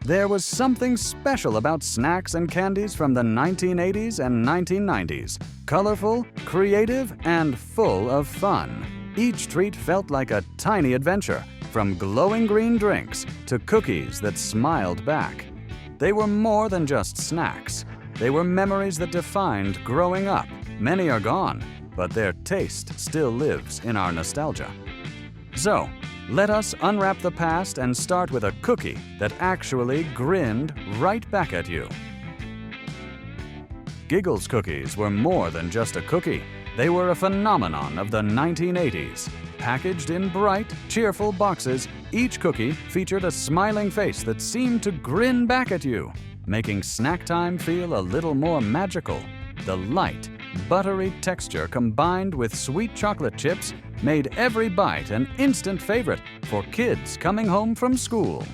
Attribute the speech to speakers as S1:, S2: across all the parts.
S1: There was something special about snacks and candies from the 1980s and 1990s. Colorful, creative, and full of fun. Each treat felt like a tiny adventure, from glowing green drinks to cookies that smiled back. They were more than just snacks. They were memories that defined growing up. Many are gone, but their taste still lives in our nostalgia. So, let us unwrap the past and start with a cookie that actually grinned right back at you. Giggles cookies were more than just a cookie. They were a phenomenon of the 1980s. Packaged in bright, cheerful boxes, each cookie featured a smiling face that seemed to grin back at you, making snack time feel a little more magical. The light, buttery texture combined with sweet chocolate chips made every bite an instant favorite for kids coming home from school.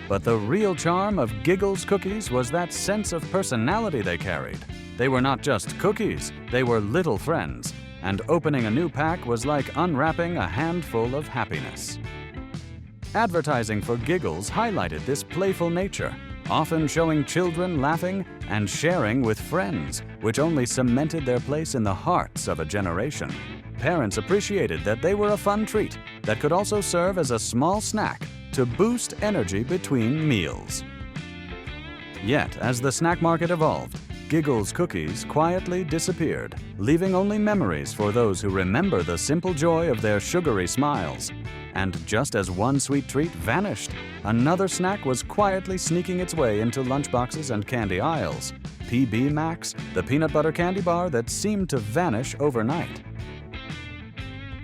S1: But the real charm of Giggles cookies was that sense of personality they carried. They were not just cookies, they were little friends, and opening a new pack was like unwrapping a handful of happiness. Advertising for Giggles highlighted this playful nature, often showing children laughing and sharing with friends, which only cemented their place in the hearts of a generation. Parents appreciated that they were a fun treat that could also serve as a small snack to boost energy between meals. Yet, as the snack market evolved, Giggles cookies quietly disappeared, leaving only memories for those who remember the simple joy of their sugary smiles. And just as one sweet treat vanished, another snack was quietly sneaking its way into lunchboxes and candy aisles. PB Max, the peanut butter candy bar that seemed to vanish overnight.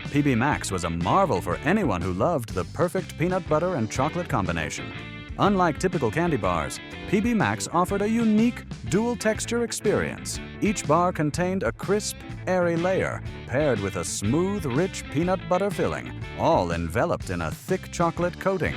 S1: PB Max was a marvel for anyone who loved the perfect peanut butter and chocolate combination. Unlike typical candy bars, PB Max offered a unique dual texture experience. Each bar contained a crisp, airy layer paired with a smooth, rich peanut butter filling, all enveloped in a thick chocolate coating.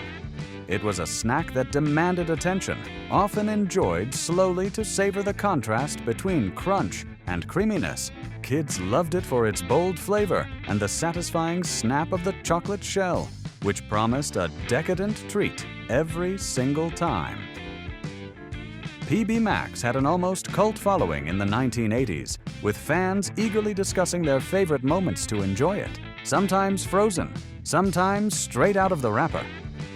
S1: It was a snack that demanded attention, often enjoyed slowly to savor the contrast between crunch and creaminess. Kids loved it for its bold flavor and the satisfying snap of the chocolate shell, which promised a decadent treat every single time. PB Max had an almost cult following in the 1980s, with fans eagerly discussing their favorite moments to enjoy it, sometimes frozen, sometimes straight out of the wrapper.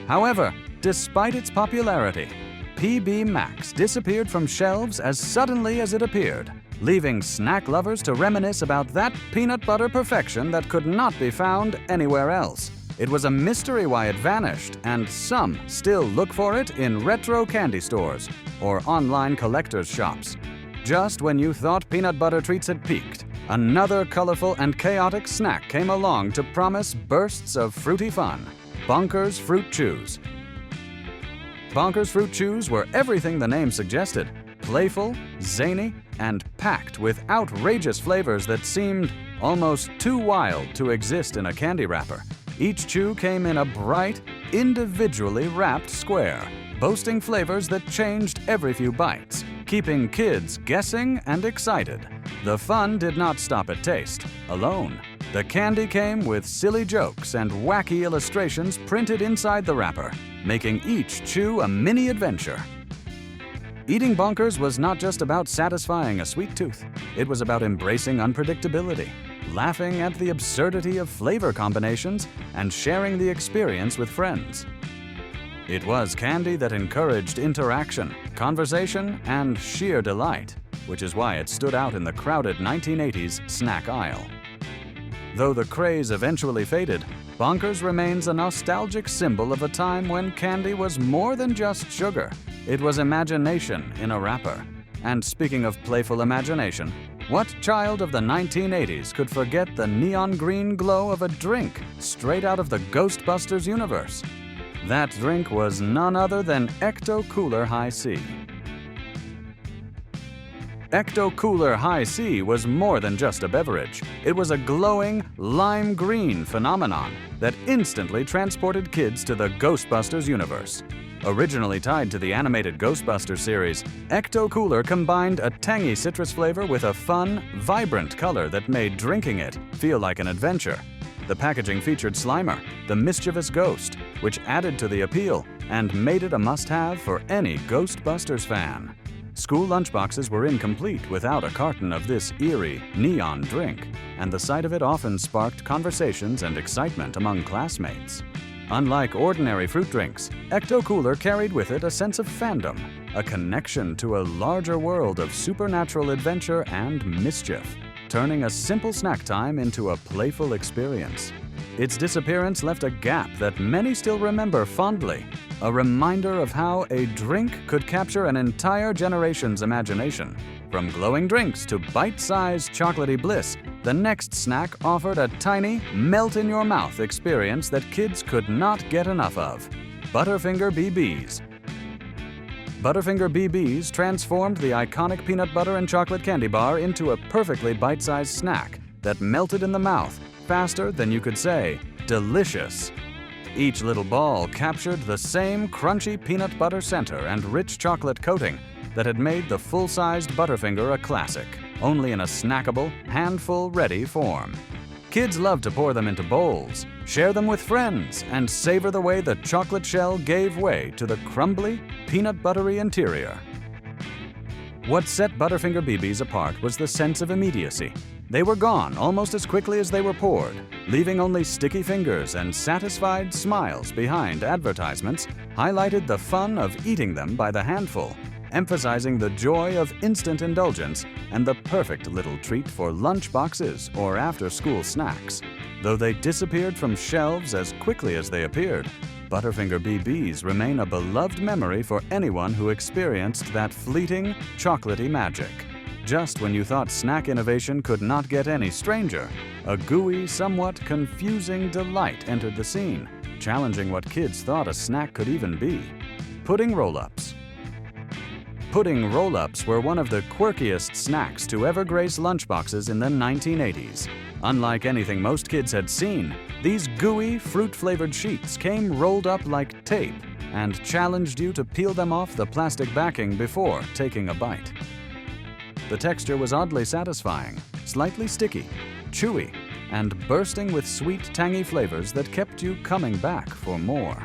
S1: However, despite its popularity, PB Max disappeared from shelves as suddenly as it appeared, leaving snack lovers to reminisce about that peanut butter perfection that could not be found anywhere else. It was a mystery why it vanished, and some still look for it in retro candy stores or online collectors' shops. Just when you thought peanut butter treats had peaked, another colorful and chaotic snack came along to promise bursts of fruity fun: Bonkers Fruit Chews. Bonkers Fruit Chews were everything the name suggested: playful, zany, and packed with outrageous flavors that seemed almost too wild to exist in a candy wrapper. Each chew came in a bright, individually wrapped square, boasting flavors that changed every few bites, keeping kids guessing and excited. The fun did not stop at taste alone. The candy came with silly jokes and wacky illustrations printed inside the wrapper, making each chew a mini adventure. Eating Bonkers was not just about satisfying a sweet tooth. It was about embracing unpredictability, laughing at the absurdity of flavor combinations, and sharing the experience with friends. It was candy that encouraged interaction, conversation, and sheer delight, which is why it stood out in the crowded 1980s snack aisle. Though the craze eventually faded, Bonkers remains a nostalgic symbol of a time when candy was more than just sugar. It was imagination in a wrapper. And speaking of playful imagination, what child of the 1980s could forget the neon green glow of a drink straight out of the Ghostbusters universe? That drink was none other than Ecto Cooler High C. Ecto Cooler High C was more than just a beverage. It was a glowing, lime green phenomenon that instantly transported kids to the Ghostbusters universe. Originally tied to the animated Ghostbusters series, Ecto Cooler combined a tangy citrus flavor with a fun, vibrant color that made drinking it feel like an adventure. The packaging featured Slimer, the mischievous ghost, which added to the appeal, and made it a must-have for any Ghostbusters fan. School lunchboxes were incomplete without a carton of this eerie, neon drink, and the sight of it often sparked conversations and excitement among classmates. Unlike ordinary fruit drinks, Ecto Cooler carried with it a sense of fandom, a connection to a larger world of supernatural adventure and mischief, turning a simple snack time into a playful experience. Its disappearance left a gap that many still remember fondly, a reminder of how a drink could capture an entire generation's imagination. From glowing drinks to bite-sized chocolatey bliss, the next snack offered a tiny, melt-in-your-mouth experience that kids could not get enough of. Butterfinger BBs. Butterfinger BBs transformed the iconic peanut butter and chocolate candy bar into a perfectly bite-sized snack that melted in the mouth faster than you could say, delicious. Each little ball captured the same crunchy peanut butter center and rich chocolate coating that had made the full-sized Butterfinger a classic, only in a snackable, handful-ready form. Kids loved to pour them into bowls, share them with friends, and savor the way the chocolate shell gave way to the crumbly, peanut buttery interior. What set Butterfinger BBs apart was the sense of immediacy. They were gone almost as quickly as they were poured, leaving only sticky fingers and satisfied smiles behind. Advertisements highlighted the fun of eating them by the handful, emphasizing the joy of instant indulgence and the perfect little treat for lunch boxes or after-school snacks. Though they disappeared from shelves as quickly as they appeared, Butterfinger BBs remain a beloved memory for anyone who experienced that fleeting, chocolatey magic. Just when you thought snack innovation could not get any stranger, a gooey, somewhat confusing delight entered the scene, challenging what kids thought a snack could even be. Pudding roll-ups. Pudding roll-ups were one of the quirkiest snacks to ever grace lunchboxes in the 1980s. Unlike anything most kids had seen, these gooey, fruit-flavored sheets came rolled up like tape and challenged you to peel them off the plastic backing before taking a bite. The texture was oddly satisfying, slightly sticky, chewy, and bursting with sweet, tangy flavors that kept you coming back for more.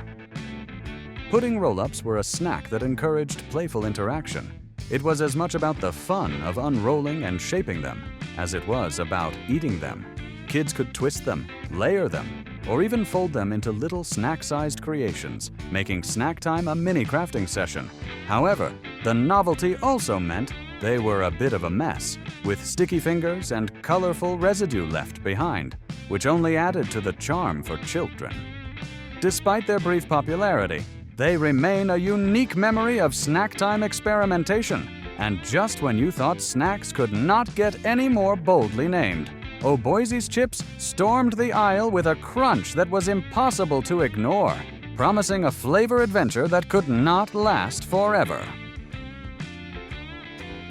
S1: Pudding roll-ups were a snack that encouraged playful interaction. It was as much about the fun of unrolling and shaping them as it was about eating them. Kids could twist them, layer them, or even fold them into little snack-sized creations, making snack time a mini crafting session. However, the novelty also meant they were a bit of a mess, with sticky fingers and colorful residue left behind, which only added to the charm for children. Despite their brief popularity, they remain a unique memory of snack time experimentation. And just when you thought snacks could not get any more boldly named, O'Boise's chips stormed the aisle with a crunch that was impossible to ignore, promising a flavor adventure that could not last forever.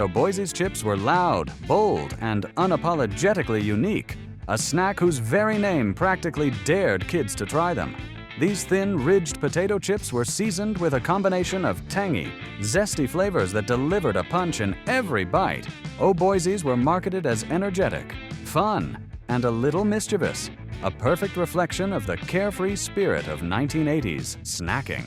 S1: O'Boise's chips were loud, bold, and unapologetically unique, a snack whose very name practically dared kids to try them. These thin, ridged potato chips were seasoned with a combination of tangy, zesty flavors that delivered a punch in every bite. O'Boise's were marketed as energetic, fun, and a little mischievous, a perfect reflection of the carefree spirit of 1980s snacking.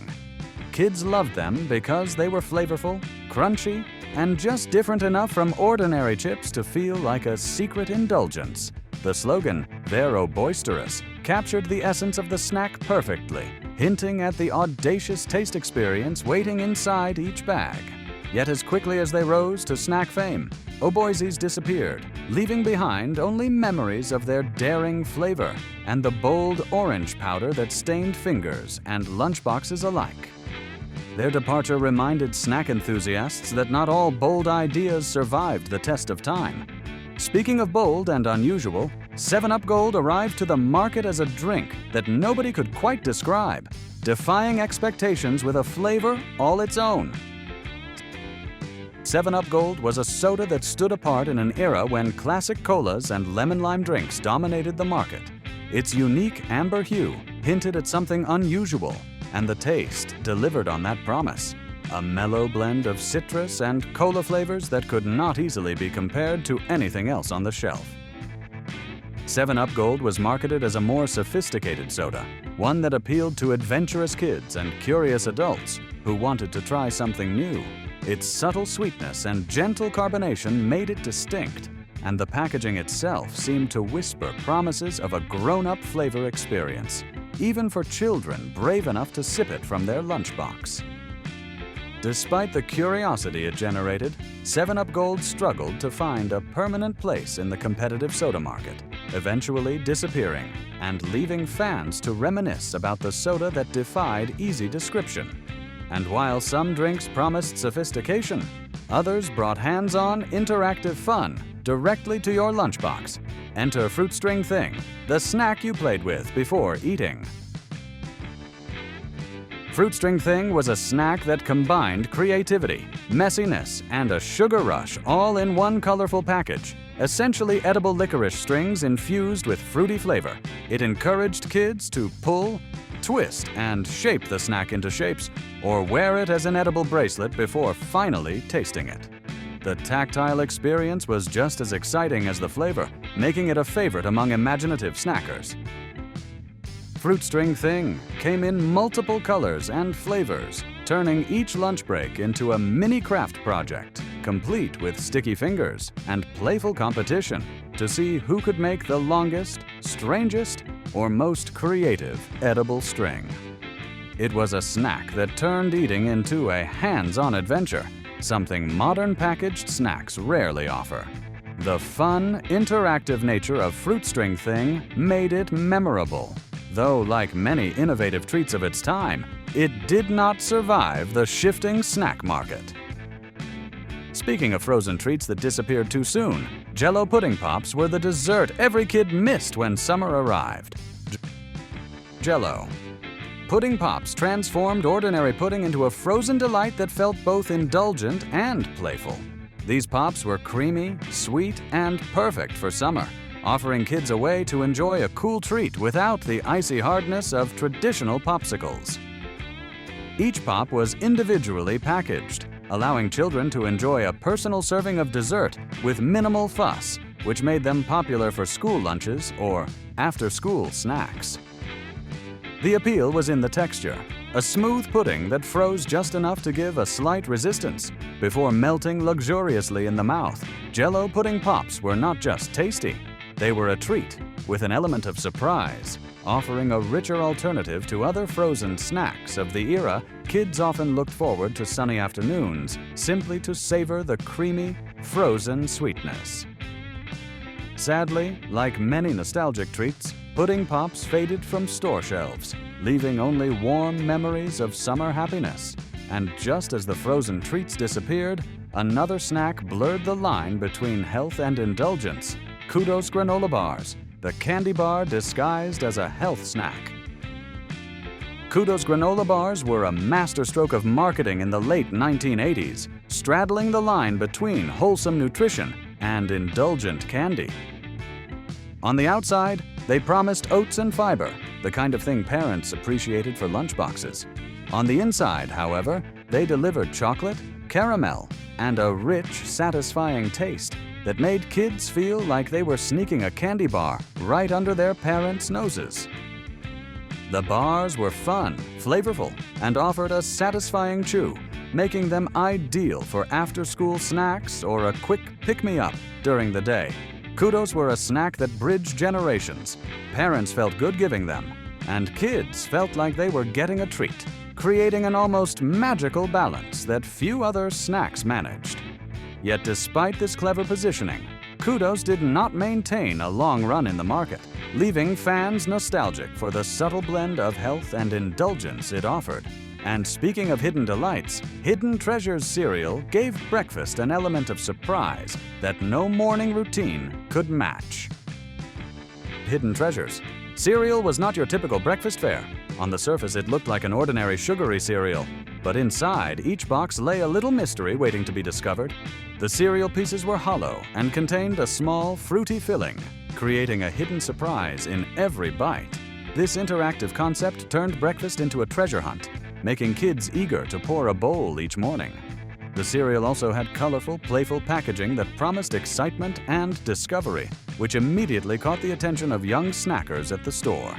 S1: Kids loved them because they were flavorful, crunchy, and just different enough from ordinary chips to feel like a secret indulgence. The slogan, "They're O'Boisterous," captured the essence of the snack perfectly, hinting at the audacious taste experience waiting inside each bag. Yet as quickly as they rose to snack fame, O'Boise's disappeared, leaving behind only memories of their daring flavor and the bold orange powder that stained fingers and lunchboxes alike. Their departure reminded snack enthusiasts that not all bold ideas survived the test of time. Speaking of bold and unusual, 7-Up Gold arrived to the market as a drink that nobody could quite describe, defying expectations with a flavor all its own. 7-Up Gold was a soda that stood apart in an era when classic colas and lemon-lime drinks dominated the market. Its unique amber hue hinted at something unusual, and the taste delivered on that promise. A mellow blend of citrus and cola flavors that could not easily be compared to anything else on the shelf. 7-Up Gold was marketed as a more sophisticated soda, one that appealed to adventurous kids and curious adults who wanted to try something new. Its subtle sweetness and gentle carbonation made it distinct, and the packaging itself seemed to whisper promises of a grown-up flavor experience, even for children brave enough to sip it from their lunchbox. Despite the curiosity it generated, 7-Up Gold struggled to find a permanent place in the competitive soda market, eventually disappearing and leaving fans to reminisce about the soda that defied easy description. And while some drinks promised sophistication, others brought hands-on, interactive fun directly to your lunchbox. Enter Fruit String Thing, the snack you played with before eating. Fruit String Thing was a snack that combined creativity, messiness, and a sugar rush all in one colorful package. Essentially edible licorice strings infused with fruity flavor. It encouraged kids to pull, twist, and shape the snack into shapes, or wear it as an edible bracelet before finally tasting it. The tactile experience was just as exciting as the flavor, making it a favorite among imaginative snackers. Fruit String Thing came in multiple colors and flavors, turning each lunch break into a mini craft project, complete with sticky fingers and playful competition to see who could make the longest, strangest, or most creative edible string. It was a snack that turned eating into a hands-on adventure, something modern packaged snacks rarely offer. The fun, interactive nature of Fruit String Thing made it memorable, though like many innovative treats of its time, it did not survive the shifting snack market. Speaking of frozen treats that disappeared too soon, Jell-O pudding pops were the dessert every kid missed when summer arrived. Jell-O. Pudding pops transformed ordinary pudding into a frozen delight that felt both indulgent and playful. These pops were creamy, sweet, and perfect for summer, offering kids a way to enjoy a cool treat without the icy hardness of traditional popsicles. Each pop was individually packaged, allowing children to enjoy a personal serving of dessert with minimal fuss, which made them popular for school lunches or after-school snacks. The appeal was in the texture, a smooth pudding that froze just enough to give a slight resistance before melting luxuriously in the mouth. Jell-O pudding pops were not just tasty, they were a treat with an element of surprise, offering a richer alternative to other frozen snacks of the era. Kids often looked forward to sunny afternoons simply to savor the creamy, frozen sweetness. Sadly, like many nostalgic treats, pudding pops faded from store shelves, leaving only warm memories of summer happiness. And just as the frozen treats disappeared, another snack blurred the line between health and indulgence. Kudos granola bars, the candy bar disguised as a health snack. Kudos granola bars were a masterstroke of marketing in the late 1980s, straddling the line between wholesome nutrition and indulgent candy. On the outside, they promised oats and fiber, the kind of thing parents appreciated for lunchboxes. On the inside, however, they delivered chocolate, caramel, and a rich, satisfying taste that made kids feel like they were sneaking a candy bar right under their parents' noses. The bars were fun, flavorful, and offered a satisfying chew, making them ideal for after-school snacks or a quick pick-me-up during the day. Kudos were a snack that bridged generations. Parents felt good giving them, and kids felt like they were getting a treat, creating an almost magical balance that few other snacks managed. Yet despite this clever positioning, Kudos did not maintain a long run in the market, leaving fans nostalgic for the subtle blend of health and indulgence it offered. And speaking of hidden delights, Hidden Treasures cereal gave breakfast an element of surprise that no morning routine could match. Hidden Treasures. Cereal was not your typical breakfast fare. On the surface, it looked like an ordinary sugary cereal, but inside, each box lay a little mystery waiting to be discovered. The cereal pieces were hollow and contained a small, fruity filling, creating a hidden surprise in every bite. This interactive concept turned breakfast into a treasure hunt, making kids eager to pour a bowl each morning. The cereal also had colorful, playful packaging that promised excitement and discovery, which immediately caught the attention of young snackers at the store.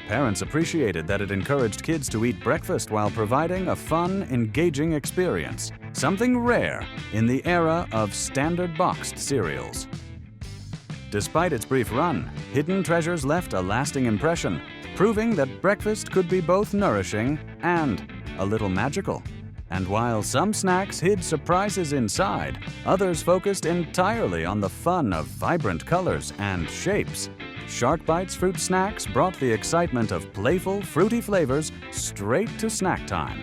S1: Parents appreciated that it encouraged kids to eat breakfast while providing a fun, engaging experience, something rare in the era of standard boxed cereals. Despite its brief run, Hidden Treasures left a lasting impression, proving that breakfast could be both nourishing and a little magical. And while some snacks hid surprises inside, others focused entirely on the fun of vibrant colors and shapes. Shark Bites fruit snacks brought the excitement of playful, fruity flavors straight to snack time.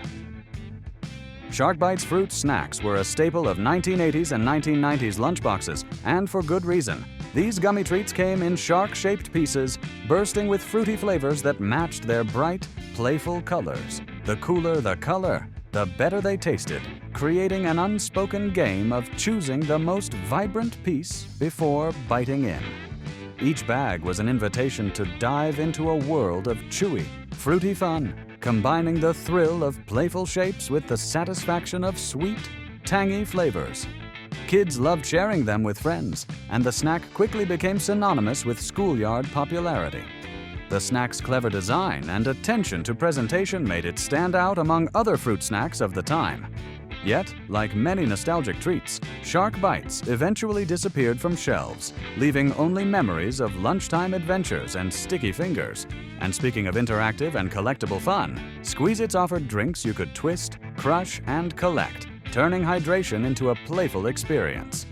S1: Shark Bites fruit snacks were a staple of 1980s and 1990s lunchboxes, and for good reason. These gummy treats came in shark-shaped pieces, bursting with fruity flavors that matched their bright, playful colors. The cooler the color, the better they tasted, creating an unspoken game of choosing the most vibrant piece before biting in. Each bag was an invitation to dive into a world of chewy, fruity fun, combining the thrill of playful shapes with the satisfaction of sweet, tangy flavors. Kids loved sharing them with friends, and the snack quickly became synonymous with schoolyard popularity. The snack's clever design and attention to presentation made it stand out among other fruit snacks of the time. Yet, like many nostalgic treats, Shark Bites eventually disappeared from shelves, leaving only memories of lunchtime adventures and sticky fingers. And speaking of interactive and collectible fun, Squeeze-Its offered drinks you could twist, crush, and collect, turning hydration into a playful experience.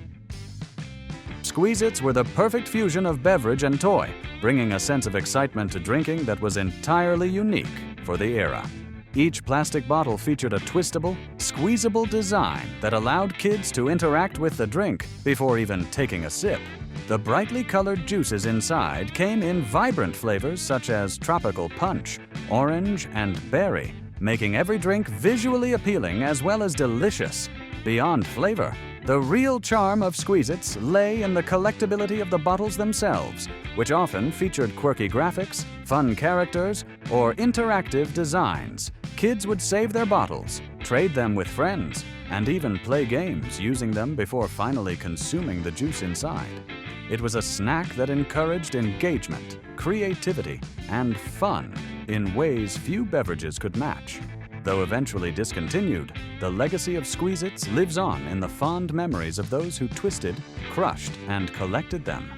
S1: Squeeze-Its were the perfect fusion of beverage and toy, bringing a sense of excitement to drinking that was entirely unique for the era. Each plastic bottle featured a twistable, squeezable design that allowed kids to interact with the drink before even taking a sip. The brightly colored juices inside came in vibrant flavors such as tropical punch, orange, and berry, making every drink visually appealing as well as delicious. Beyond flavor, the real charm of Squeeze-Its lay in the collectability of the bottles themselves, which often featured quirky graphics, fun characters, or interactive designs. Kids would save their bottles, trade them with friends, and even play games using them before finally consuming the juice inside. It was a snack that encouraged engagement, creativity, and fun in ways few beverages could match. Though eventually discontinued, the legacy of Squeeze-Its lives on in the fond memories of those who twisted, crushed, and collected them.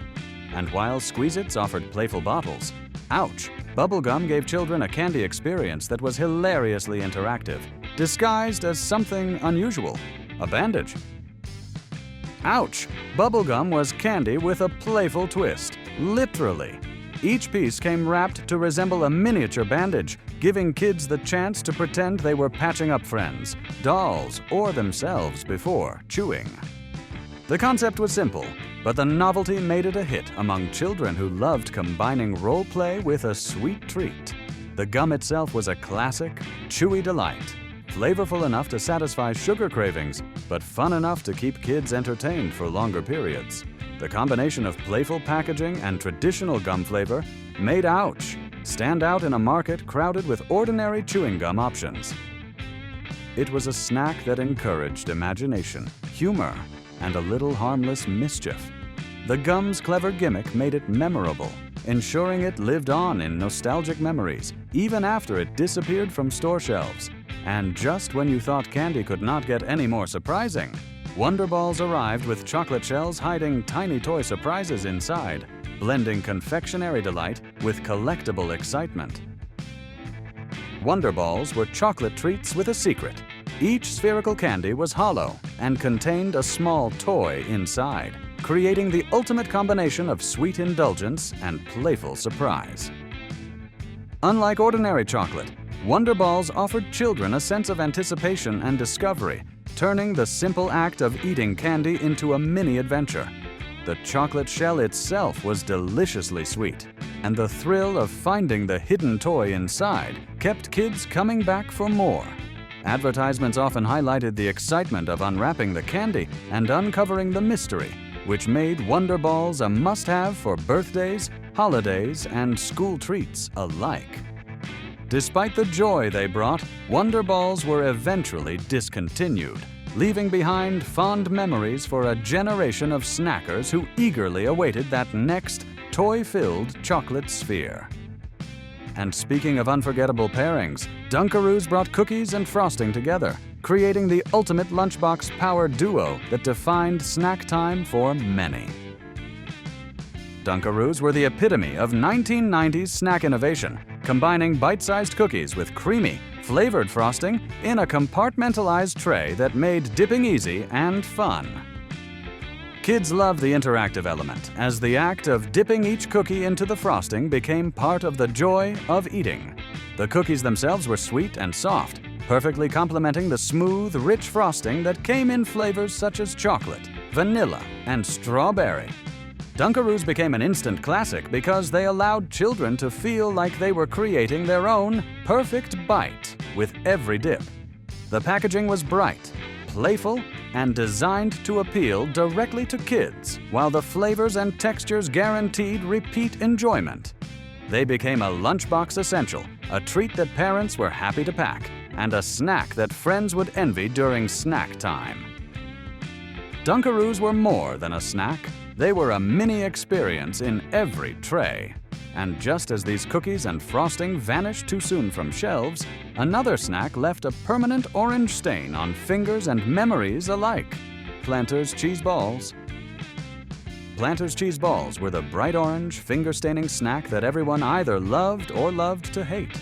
S1: And while Squeeze-Its offered playful bottles, ouch! Bubblegum gave children a candy experience that was hilariously interactive, disguised as something unusual, a bandage. Ouch! Bubblegum was candy with a playful twist, literally. Each piece came wrapped to resemble a miniature bandage, giving kids the chance to pretend they were patching up friends, dolls, or themselves before chewing. The concept was simple, but the novelty made it a hit among children who loved combining role play with a sweet treat. The gum itself was a classic, chewy delight, flavorful enough to satisfy sugar cravings, but fun enough to keep kids entertained for longer periods. The combination of playful packaging and traditional gum flavor made Ouch stand out in a market crowded with ordinary chewing gum options. It was a snack that encouraged imagination, humor, and a little harmless mischief. The gum's clever gimmick made it memorable, ensuring it lived on in nostalgic memories, even after it disappeared from store shelves. And just when you thought candy could not get any more surprising, Wonder Balls arrived with chocolate shells hiding tiny toy surprises inside, blending confectionery delight with collectible excitement. Wonder Balls were chocolate treats with a secret. Each spherical candy was hollow and contained a small toy inside, creating the ultimate combination of sweet indulgence and playful surprise. Unlike ordinary chocolate, Wonder Balls offered children a sense of anticipation and discovery, turning the simple act of eating candy into a mini adventure. The chocolate shell itself was deliciously sweet, and the thrill of finding the hidden toy inside kept kids coming back for more. Advertisements often highlighted the excitement of unwrapping the candy and uncovering the mystery, which made Wonder Balls a must-have for birthdays, holidays, and school treats alike. Despite the joy they brought, Wonder Balls were eventually discontinued, leaving behind fond memories for a generation of snackers who eagerly awaited that next toy-filled chocolate sphere. And speaking of unforgettable pairings, Dunkaroos brought cookies and frosting together, creating the ultimate lunchbox power duo that defined snack time for many. Dunkaroos were the epitome of 1990s snack innovation, combining bite-sized cookies with creamy, flavored frosting in a compartmentalized tray that made dipping easy and fun. Kids loved the interactive element, as the act of dipping each cookie into the frosting became part of the joy of eating. The cookies themselves were sweet and soft, perfectly complementing the smooth, rich frosting that came in flavors such as chocolate, vanilla, and strawberry. Dunkaroos became an instant classic because they allowed children to feel like they were creating their own perfect bite with every dip. The packaging was bright, playful, and designed to appeal directly to kids, while the flavors and textures guaranteed repeat enjoyment. They became a lunchbox essential, a treat that parents were happy to pack, and a snack that friends would envy during snack time. Dunkaroos were more than a snack. They were a mini experience in every tray. And just as these cookies and frosting vanished too soon from shelves, another snack left a permanent orange stain on fingers and memories alike: Planters cheese balls. Planters cheese balls were the bright orange, finger-staining snack that everyone either loved or loved to hate.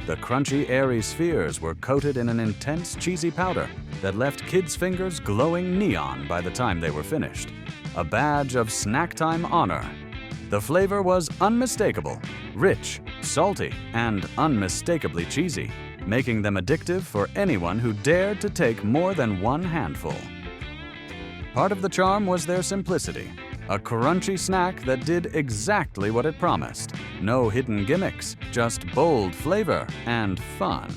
S1: The crunchy, airy spheres were coated in an intense, cheesy powder that left kids' fingers glowing neon by the time they were finished. A badge of snack time honor. The flavor was unmistakable, rich, salty, and unmistakably cheesy, making them addictive for anyone who dared to take more than one handful. Part of the charm was their simplicity, a crunchy snack that did exactly what it promised. No hidden gimmicks, just bold flavor and fun.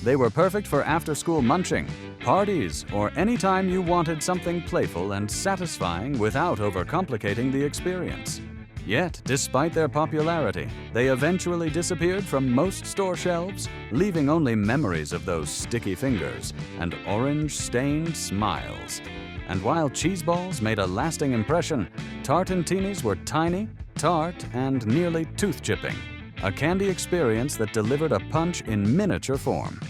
S1: They were perfect for after-school munching, parties, or any time you wanted something playful and satisfying without overcomplicating the experience. Yet, despite their popularity, they eventually disappeared from most store shelves, leaving only memories of those sticky fingers and orange-stained smiles. And while cheese balls made a lasting impression, Tartantines were tiny, tart, and nearly tooth-chipping, a candy experience that delivered a punch in miniature form.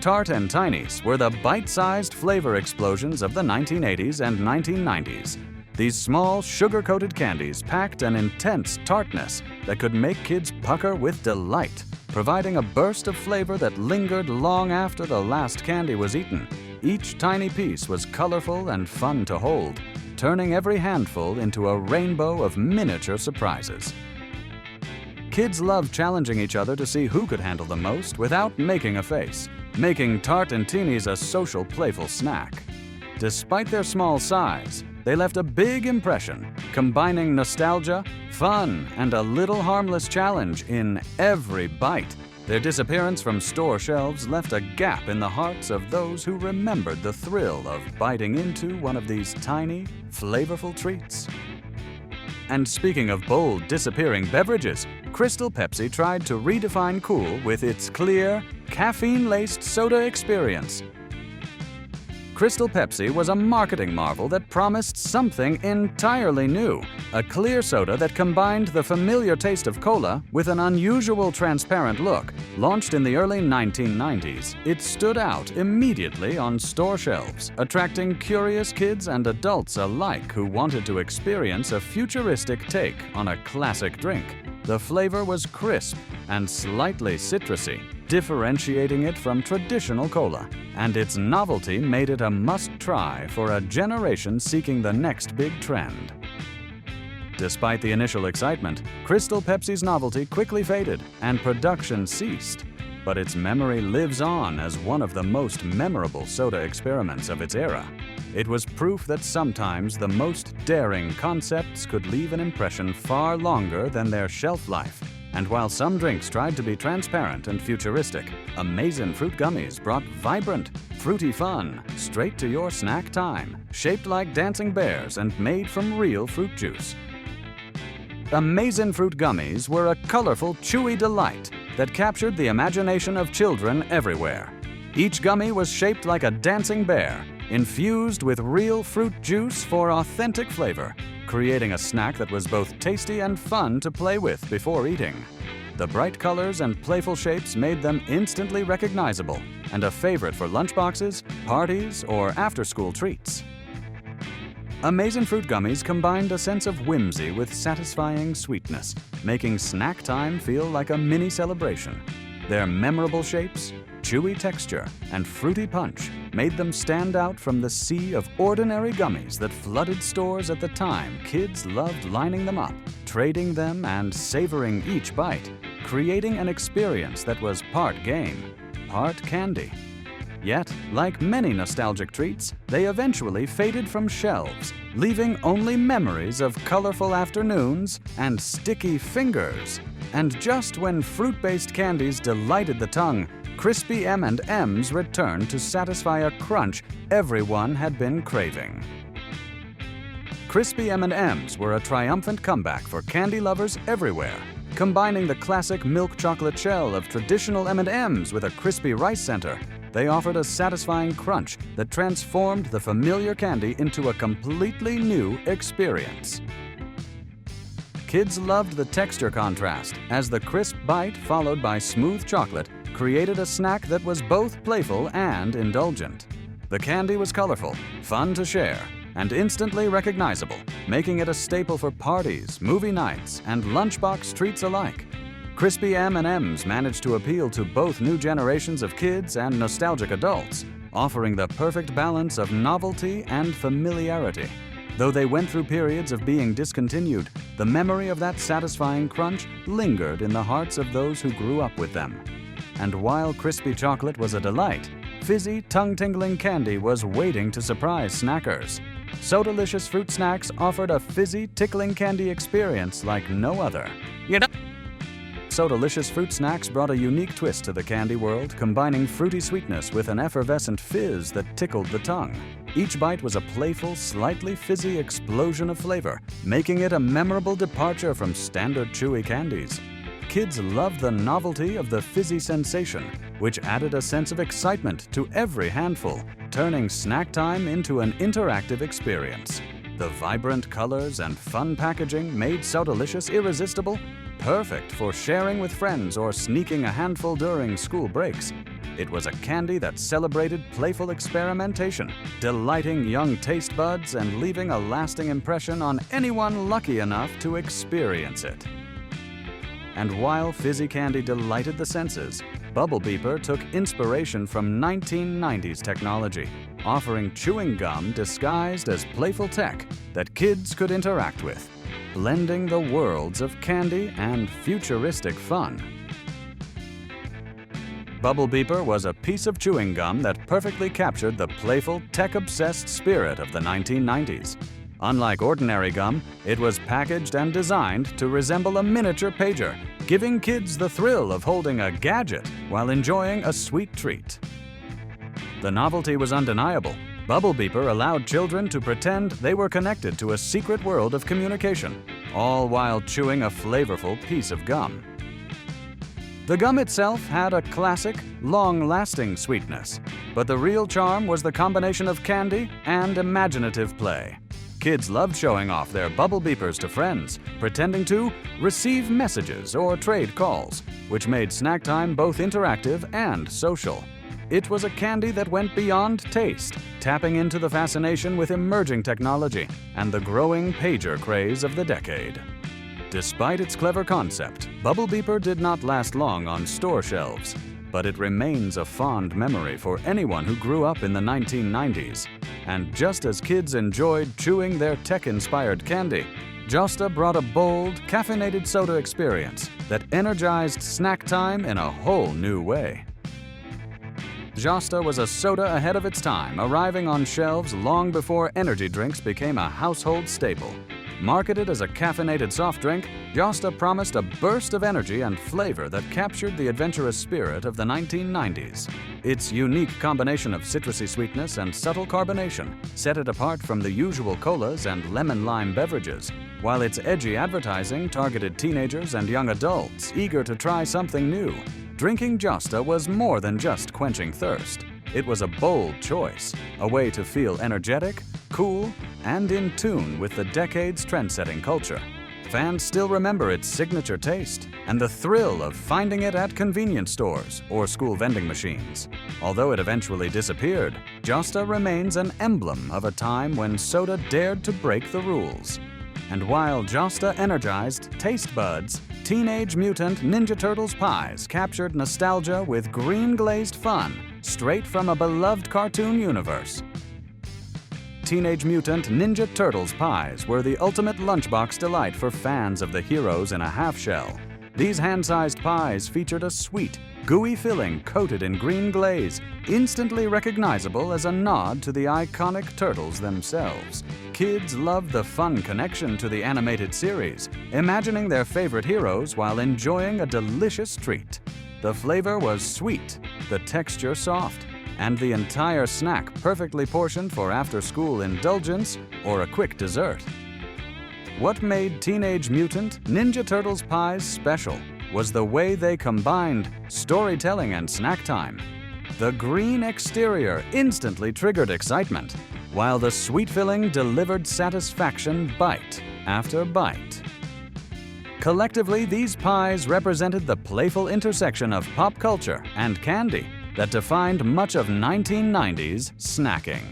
S1: Tartantines were the bite-sized flavor explosions of the 1980s and 1990s. These small, sugar-coated candies packed an intense tartness that could make kids pucker with delight, providing a burst of flavor that lingered long after the last candy was eaten. Each tiny piece was colorful and fun to hold, turning every handful into a rainbow of miniature surprises. Kids loved challenging each other to see who could handle the most without making a face, making Tartantines a social, playful snack. Despite their small size, they left a big impression, combining nostalgia, fun, and a little harmless challenge in every bite. Their disappearance from store shelves left a gap in the hearts of those who remembered the thrill of biting into one of these tiny, flavorful treats. And speaking of bold, disappearing beverages, Crystal Pepsi tried to redefine cool with its clear, caffeine-laced soda experience. Crystal Pepsi was a marketing marvel that promised something entirely new, a clear soda that combined the familiar taste of cola with an unusual transparent look. Launched in the early 1990s, it stood out immediately on store shelves, attracting curious kids and adults alike who wanted to experience a futuristic take on a classic drink. The flavor was crisp and slightly citrusy, differentiating it from traditional cola, and its novelty made it a must-try for a generation seeking the next big trend. Despite the initial excitement, Crystal Pepsi's novelty quickly faded and production ceased, but its memory lives on as one of the most memorable soda experiments of its era. It was proof that sometimes the most daring concepts could leave an impression far longer than their shelf life. And while some drinks tried to be transparent and futuristic, Amazin' Fruit Gummies brought vibrant, fruity fun straight to your snack time, shaped like dancing bears and made from real fruit juice. Amazin' Fruit Gummies were a colorful, chewy delight that captured the imagination of children everywhere. Each gummy was shaped like a dancing bear, infused with real fruit juice for authentic flavor, creating a snack that was both tasty and fun to play with before eating. The bright colors and playful shapes made them instantly recognizable and a favorite for lunchboxes, parties, or after-school treats. Amazing Fruit Gummies combined a sense of whimsy with satisfying sweetness, making snack time feel like a mini celebration. Their memorable shapes, chewy texture, and fruity punch made them stand out from the sea of ordinary gummies that flooded stores at the time. Kids loved lining them up, trading them, and savoring each bite, creating an experience that was part game, part candy. Yet, like many nostalgic treats, they eventually faded from shelves, leaving only memories of colorful afternoons and sticky fingers. And just when fruit-based candies delighted the tongue, crispy M&Ms returned to satisfy a crunch everyone had been craving. Crispy M&Ms were a triumphant comeback for candy lovers everywhere, combining the classic milk chocolate shell of traditional M&Ms with a crispy rice center. They offered a satisfying crunch that transformed the familiar candy into a completely new experience. Kids loved the texture contrast, as the crisp bite followed by smooth chocolate created a snack that was both playful and indulgent. The candy was colorful, fun to share, and instantly recognizable, making it a staple for parties, movie nights, and lunchbox treats alike. Crispy M&Ms managed to appeal to both new generations of kids and nostalgic adults, offering the perfect balance of novelty and familiarity. Though they went through periods of being discontinued, the memory of that satisfying crunch lingered in the hearts of those who grew up with them. And while crispy chocolate was a delight, fizzy, tongue-tingling candy was waiting to surprise snackers. Sodalicious fruit snacks offered a fizzy, tickling candy experience like no other. Sodalicious fruit snacks brought a unique twist to the candy world, combining fruity sweetness with an effervescent fizz that tickled the tongue. Each bite was a playful, slightly fizzy explosion of flavor, making it a memorable departure from standard chewy candies. Kids loved the novelty of the fizzy sensation, which added a sense of excitement to every handful, turning snack time into an interactive experience. The vibrant colors and fun packaging made Sodalicious irresistible, perfect for sharing with friends or sneaking a handful during school breaks. It was a candy that celebrated playful experimentation, delighting young taste buds and leaving a lasting impression on anyone lucky enough to experience it. And while fizzy candy delighted the senses, Bubble Beeper took inspiration from 1990s technology, offering chewing gum disguised as playful tech that kids could interact with, blending the worlds of candy and futuristic fun. Bubble Beeper was a piece of chewing gum that perfectly captured the playful, tech-obsessed spirit of the 1990s. Unlike ordinary gum, it was packaged and designed to resemble a miniature pager, giving kids the thrill of holding a gadget while enjoying a sweet treat. The novelty was undeniable. Bubble Beeper allowed children to pretend they were connected to a secret world of communication, all while chewing a flavorful piece of gum. The gum itself had a classic, long-lasting sweetness, but the real charm was the combination of candy and imaginative play. Kids loved showing off their Bubble Beepers to friends, pretending to receive messages or trade calls, which made snack time both interactive and social. It was a candy that went beyond taste, tapping into the fascination with emerging technology and the growing pager craze of the decade. Despite its clever concept, Bubble Beeper did not last long on store shelves, but it remains a fond memory for anyone who grew up in the 1990s. And just as kids enjoyed chewing their tech-inspired candy, Josta brought a bold, caffeinated soda experience that energized snack time in a whole new way. Josta was a soda ahead of its time, arriving on shelves long before energy drinks became a household staple. Marketed as a caffeinated soft drink, Josta promised a burst of energy and flavor that captured the adventurous spirit of the 1990s. Its unique combination of citrusy sweetness and subtle carbonation set it apart from the usual colas and lemon-lime beverages, while its edgy advertising targeted teenagers and young adults eager to try something new. Drinking Josta was more than just quenching thirst. It was a bold choice, a way to feel energetic, cool, and in tune with the decade's trend-setting culture. Fans still remember its signature taste and the thrill of finding it at convenience stores or school vending machines. Although it eventually disappeared, Josta remains an emblem of a time when soda dared to break the rules. And while Josta energized taste buds, Teenage Mutant Ninja Turtles pies captured nostalgia with green-glazed fun straight from a beloved cartoon universe. Teenage Mutant Ninja Turtles pies were the ultimate lunchbox delight for fans of the heroes in a half-shell. These hand-sized pies featured a sweet, gooey filling coated in green glaze, instantly recognizable as a nod to the iconic turtles themselves. Kids loved the fun connection to the animated series, imagining their favorite heroes while enjoying a delicious treat. The flavor was sweet, the texture soft, and the entire snack perfectly portioned for after-school indulgence or a quick dessert. What made Teenage Mutant Ninja Turtles pies special was the way they combined storytelling and snack time. The green exterior instantly triggered excitement, while the sweet filling delivered satisfaction bite after bite. Collectively, these pies represented the playful intersection of pop culture and candy that defined much of 1990s snacking.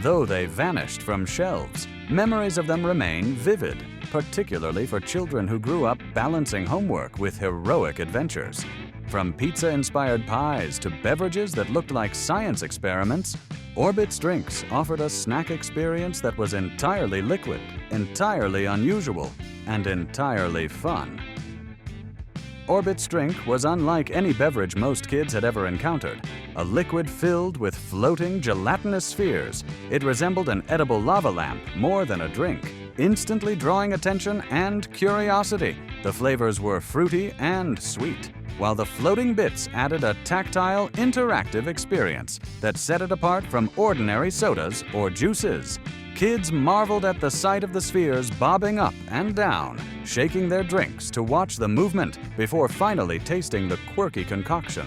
S1: Though they vanished from shelves, memories of them remain vivid, particularly for children who grew up balancing homework with heroic adventures. From pizza-inspired pies to beverages that looked like science experiments, Orbit's drinks offered a snack experience that was entirely liquid, entirely unusual, and entirely fun. Orbit's drink was unlike any beverage most kids had ever encountered. A liquid filled with floating gelatinous spheres, it resembled an edible lava lamp more than a drink, instantly drawing attention and curiosity. The flavors were fruity and sweet, while the floating bits added a tactile, interactive experience that set it apart from ordinary sodas or juices. Kids marveled at the sight of the spheres bobbing up and down, shaking their drinks to watch the movement before finally tasting the quirky concoction.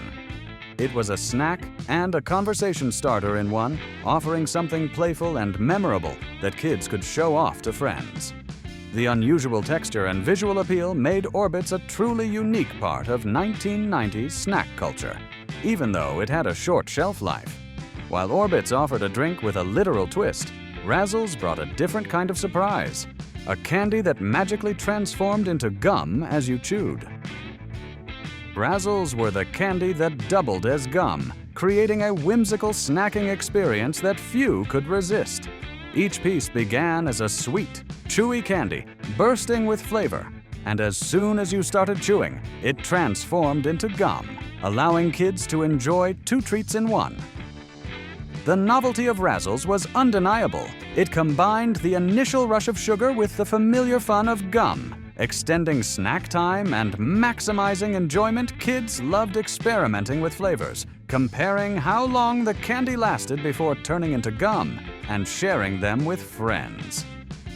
S1: It was a snack and a conversation starter in one, offering something playful and memorable that kids could show off to friends. The unusual texture and visual appeal made Orbit's a truly unique part of 1990s snack culture, even though it had a short shelf life. While Orbit's offered a drink with a literal twist, Razzles brought a different kind of surprise, a candy that magically transformed into gum as you chewed. Razzles were the candy that doubled as gum, creating a whimsical snacking experience that few could resist. Each piece began as a sweet, chewy candy, bursting with flavor, and as soon as you started chewing, it transformed into gum, allowing kids to enjoy two treats in one. The novelty of Razzles was undeniable. It combined the initial rush of sugar with the familiar fun of gum. Extending snack time and maximizing enjoyment, kids loved experimenting with flavors, comparing how long the candy lasted before turning into gum, and sharing them with friends.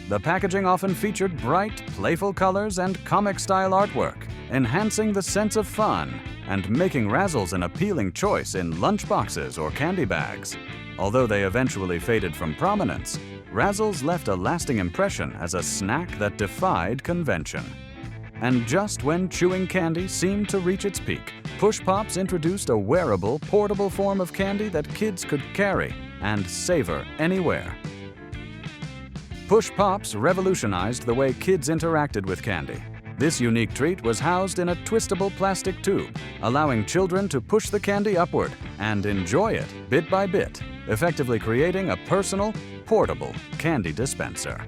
S1: The packaging often featured bright, playful colors and comic-style artwork, enhancing the sense of fun and making Razzles an appealing choice in lunchboxes or candy bags. Although they eventually faded from prominence, Razzles left a lasting impression as a snack that defied convention. And just when chewing candy seemed to reach its peak, Push Pops introduced a wearable, portable form of candy that kids could carry and savor anywhere. Push Pops revolutionized the way kids interacted with candy. This unique treat was housed in a twistable plastic tube, allowing children to push the candy upward and enjoy it bit by bit, effectively creating a personal, portable candy dispenser.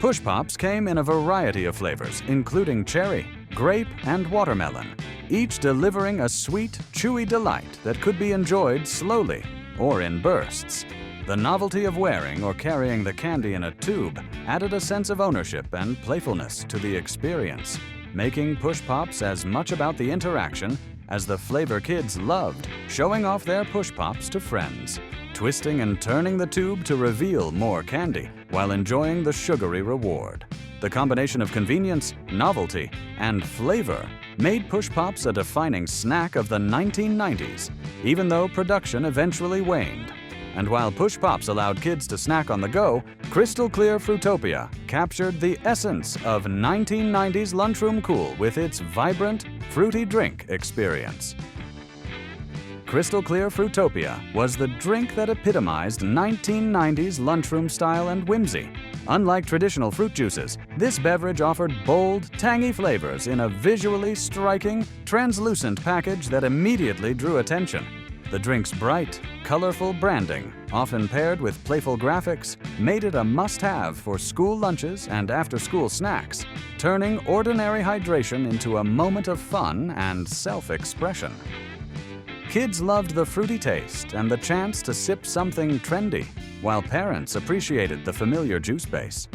S1: Push Pops came in a variety of flavors, including cherry, grape, and watermelon, each delivering a sweet, chewy delight that could be enjoyed slowly or in bursts. The novelty of wearing or carrying the candy in a tube added a sense of ownership and playfulness to the experience, making Push Pops as much about the interaction as the flavor kids loved, showing off their Push Pops to friends, twisting and turning the tube to reveal more candy while enjoying the sugary reward. The combination of convenience, novelty, and flavor made Push Pops a defining snack of the 1990s, even though production eventually waned. And while Push Pops allowed kids to snack on the go, Crystal Clear Fruitopia captured the essence of 1990s lunchroom cool with its vibrant, fruity drink experience. Crystal Clear Fruitopia was the drink that epitomized 1990s lunchroom style and whimsy. Unlike traditional fruit juices, this beverage offered bold, tangy flavors in a visually striking, translucent package that immediately drew attention. The drink's bright, colorful branding, often paired with playful graphics, made it a must-have for school lunches and after-school snacks, turning ordinary hydration into a moment of fun and self-expression. Kids loved the fruity taste and the chance to sip something trendy, while parents appreciated the familiar juice base.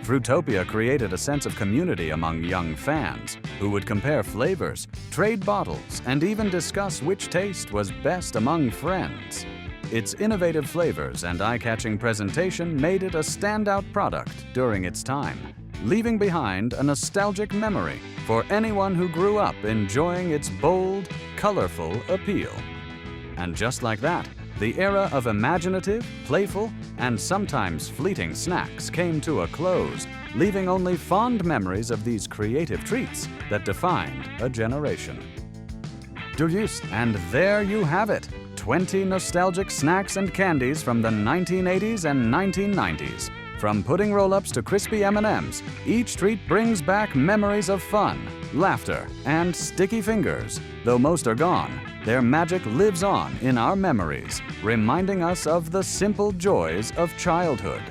S1: Fruitopia created a sense of community among young fans, who would compare flavors, trade bottles, and even discuss which taste was best among friends. Its innovative flavors and eye-catching presentation made it a standout product during its time, leaving behind a nostalgic memory for anyone who grew up enjoying its bold, colorful appeal. And just like that, the era of imaginative, playful, and sometimes fleeting snacks came to a close, leaving only fond memories of these creative treats that defined a generation. And there you have it, 20 nostalgic snacks and candies from the 1980s and 1990s. From pudding roll-ups to crispy M&Ms, each treat brings back memories of fun, laughter, and sticky fingers. Though most are gone, their magic lives on in our memories, reminding us of the simple joys of childhood.